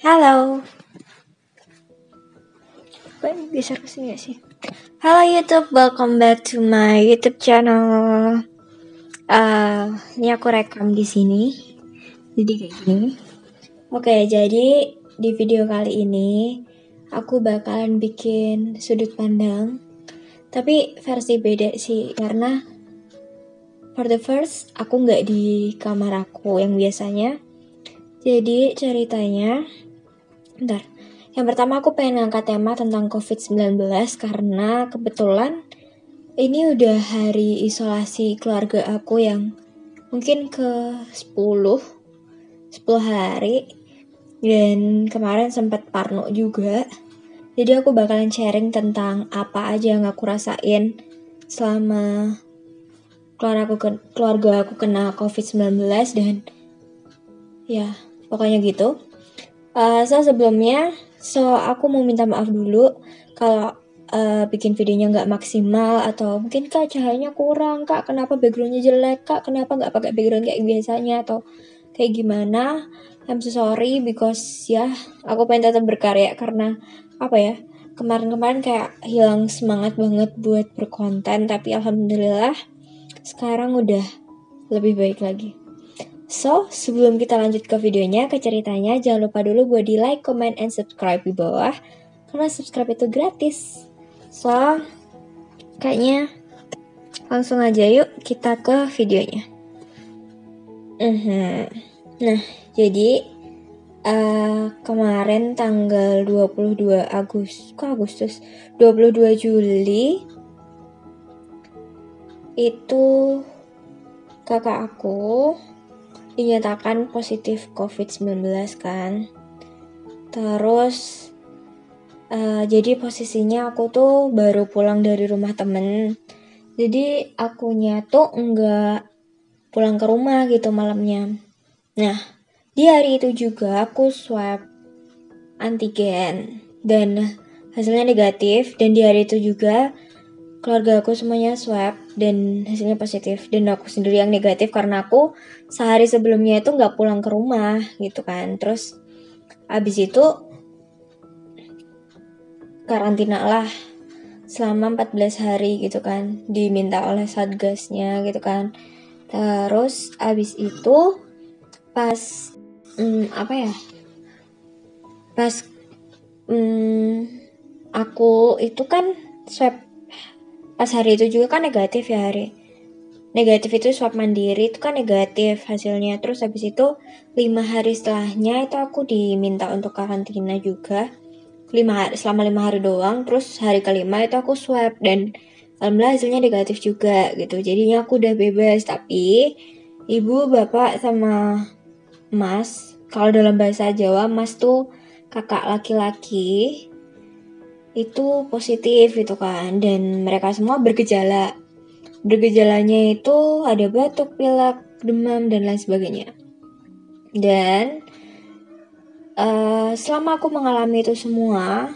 Halo. Geser ke sini gak sih? Halo YouTube, welcome back to my YouTube channel. Ini aku rekam di sini. Jadi kayak gini. Oke, jadi di video kali ini aku bakalan bikin sudut pandang, tapi versi beda sih, karena for the first aku nggak di kamar aku yang biasanya. Jadi ceritanya, yang pertama aku pengen ngangkat tema tentang COVID-19 karena kebetulan ini udah hari isolasi keluarga aku yang mungkin ke 10 hari, dan kemarin sempat parno juga. Jadi aku bakalan sharing tentang apa aja yang aku rasain selama keluarga aku kena COVID-19, dan ya pokoknya gitu. Sebelumnya aku mau minta maaf dulu kalau bikin videonya nggak maksimal, atau mungkin kak cahayanya kurang, kak kenapa backgroundnya jelek, kak kenapa nggak pakai background kayak biasanya, atau kayak gimana. I'm so sorry because ya aku pengen tetap berkarya, karena apa ya, kemarin kayak hilang semangat banget buat berkonten, tapi alhamdulillah sekarang udah lebih baik lagi. So, sebelum kita lanjut ke videonya, ke ceritanya, jangan lupa dulu buat di like, comment, and subscribe di bawah, karena subscribe itu gratis. So, kayaknya langsung aja yuk kita ke videonya. Nah, jadi kemarin tanggal 22 Juli itu kakak aku dinyatakan positif COVID-19 kan. Terus jadi posisinya aku tuh baru pulang dari rumah temen. Jadi akunya tuh enggak pulang ke rumah gitu malamnya. Nah, di hari itu juga aku swab antigen dan hasilnya negatif. Dan di hari itu juga keluarga aku semuanya swab dan hasilnya positif, dan aku sendiri yang negatif karena aku sehari sebelumnya itu nggak pulang ke rumah gitu kan. Terus abis itu karantina lah selama 14 hari gitu kan, diminta oleh satgasnya gitu kan. Terus abis itu pas aku itu kan swab pas hari itu juga kan negatif ya, hari negatif itu swab mandiri itu kan negatif hasilnya. Terus habis itu 5 hari setelahnya itu aku diminta untuk karantina juga 5 hari, selama 5 hari doang. Terus hari kelima itu aku swab dan alhamdulillah hasilnya negatif juga gitu. Jadinya aku udah bebas. Tapi ibu, bapak, sama mas, kalau dalam bahasa Jawa mas tuh kakak laki-laki, itu positif gitu kan, dan mereka semua bergejala. Bergejalanya itu ada batuk, pilek, demam, dan lain sebagainya. Dan selama aku mengalami itu semua,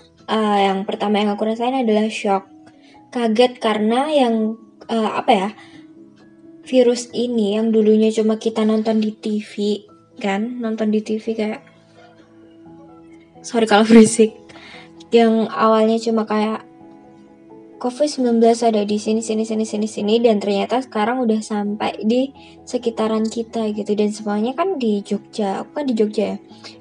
yang pertama yang aku rasain adalah shock, kaget, karena yang virus ini yang dulunya cuma kita nonton di TV kan, nonton di TV kayak, sorry kalau berisik, yang awalnya cuma kayak COVID-19 ada di sini, dan ternyata sekarang udah sampai di sekitaran kita gitu. Dan semuanya kan di Jogja, aku kan di Jogja ya.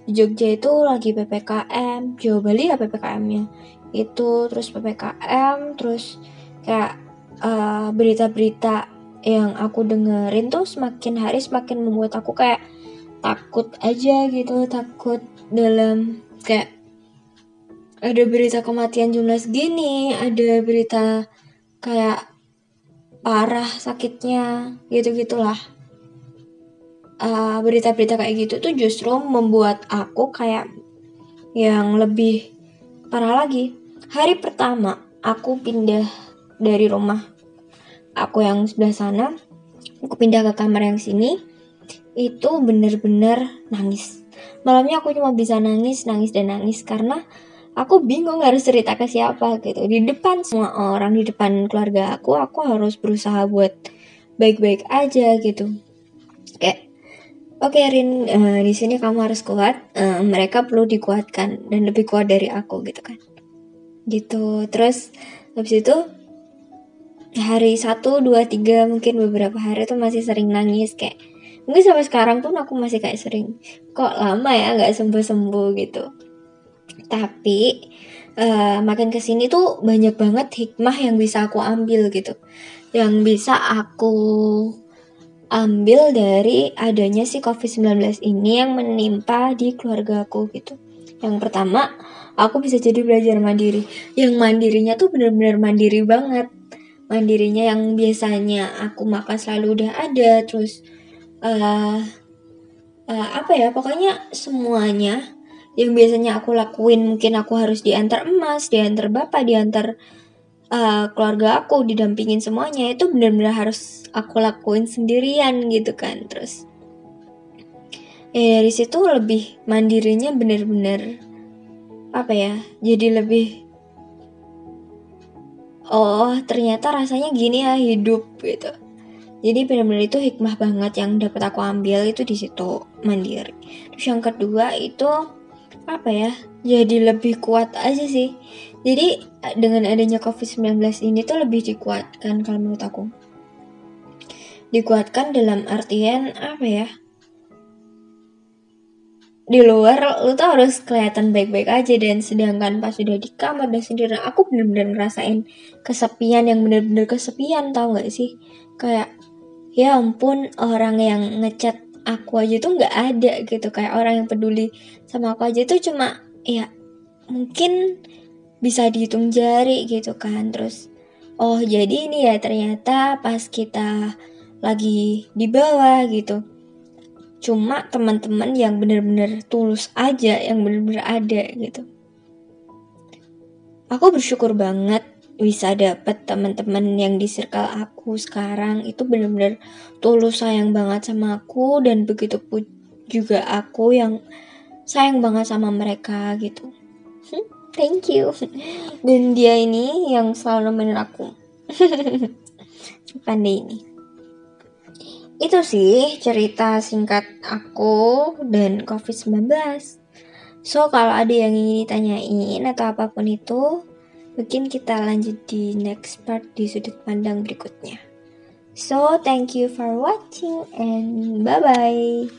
Di Jogja itu lagi PPKM, Jawa Bali ya PPKM-nya itu, terus PPKM, terus kayak berita-berita yang aku dengerin tuh semakin hari semakin membuat aku kayak takut aja gitu, takut dalam kayak ada berita kematian jumlah segini, ada berita kayak parah sakitnya gitu-gitulah. Berita-berita kayak gitu tuh justru membuat aku kayak yang lebih parah lagi. Hari pertama aku pindah dari rumah aku yang sebelah sana, aku pindah ke kamar yang sini, itu bener-bener nangis. malamnya aku cuma bisa nangis dan nangis karena aku bingung harus cerita ke siapa gitu. Di depan semua orang, di depan keluarga aku harus berusaha buat baik-baik aja gitu. Kayak, oke, Rin, di sini kamu harus kuat. Mereka perlu dikuatkan dan lebih kuat dari aku gitu kan. Gitu. Terus habis itu hari 1, 2, 3 mungkin beberapa hari tuh masih sering nangis, kayak mungkin sampai sekarang pun aku masih kayak sering, kok lama ya nggak sembuh-sembuh gitu. Tapi makin kesini tuh banyak banget hikmah yang bisa aku ambil gitu, yang bisa aku ambil dari adanya si COVID-19 ini yang menimpa di keluarga aku gitu. Yang pertama, aku bisa jadi belajar mandiri. Yang mandirinya tuh bener-bener mandiri banget. Mandirinya yang biasanya aku makan selalu udah ada, terus apa ya, pokoknya semuanya yang biasanya aku lakuin, mungkin aku harus diantar emas, diantar bapak, diantar keluarga aku, didampingin semuanya, itu benar-benar harus aku lakuin sendirian gitu kan. Terus ya dari situ lebih mandirinya benar-benar apa ya, jadi lebih oh ternyata rasanya gini ya hidup gitu. Jadi benar-benar itu hikmah banget yang dapat aku ambil itu di situ, mandiri. Terus yang kedua itu apa ya, jadi lebih kuat aja sih. Jadi dengan adanya COVID-19 ini tuh lebih dikuatkan kalau menurut aku. Dikuatkan dalam artian apa ya, di luar lu tuh harus kelihatan baik-baik aja, dan sedangkan pas udah di kamar dan sendiri, aku bener-bener ngerasain kesepian yang bener-bener kesepian, tau gak sih? Kayak ya ampun, orang yang ngechat aku aja tuh gak ada gitu. Kayak orang yang peduli sama aku aja tuh cuma ya mungkin bisa dihitung jari gitu kan. Terus oh jadi ini ya ternyata pas kita lagi di bawah gitu, cuma teman-teman yang benar-benar tulus aja yang benar-benar ada gitu. Aku bersyukur banget bisa dapet teman-teman yang di circle aku sekarang itu benar-benar tulus sayang banget sama aku, dan begitu pun juga aku yang sayang banget sama mereka gitu. Thank you. Dan dia ini yang selalu nemenin aku. Pandai ini. Itu sih cerita singkat aku dan COVID-19. So, kalau ada yang ingin ditanyain atau apapun itu, mungkin kita lanjut di next part di sudut pandang berikutnya. So, thank you for watching and bye-bye.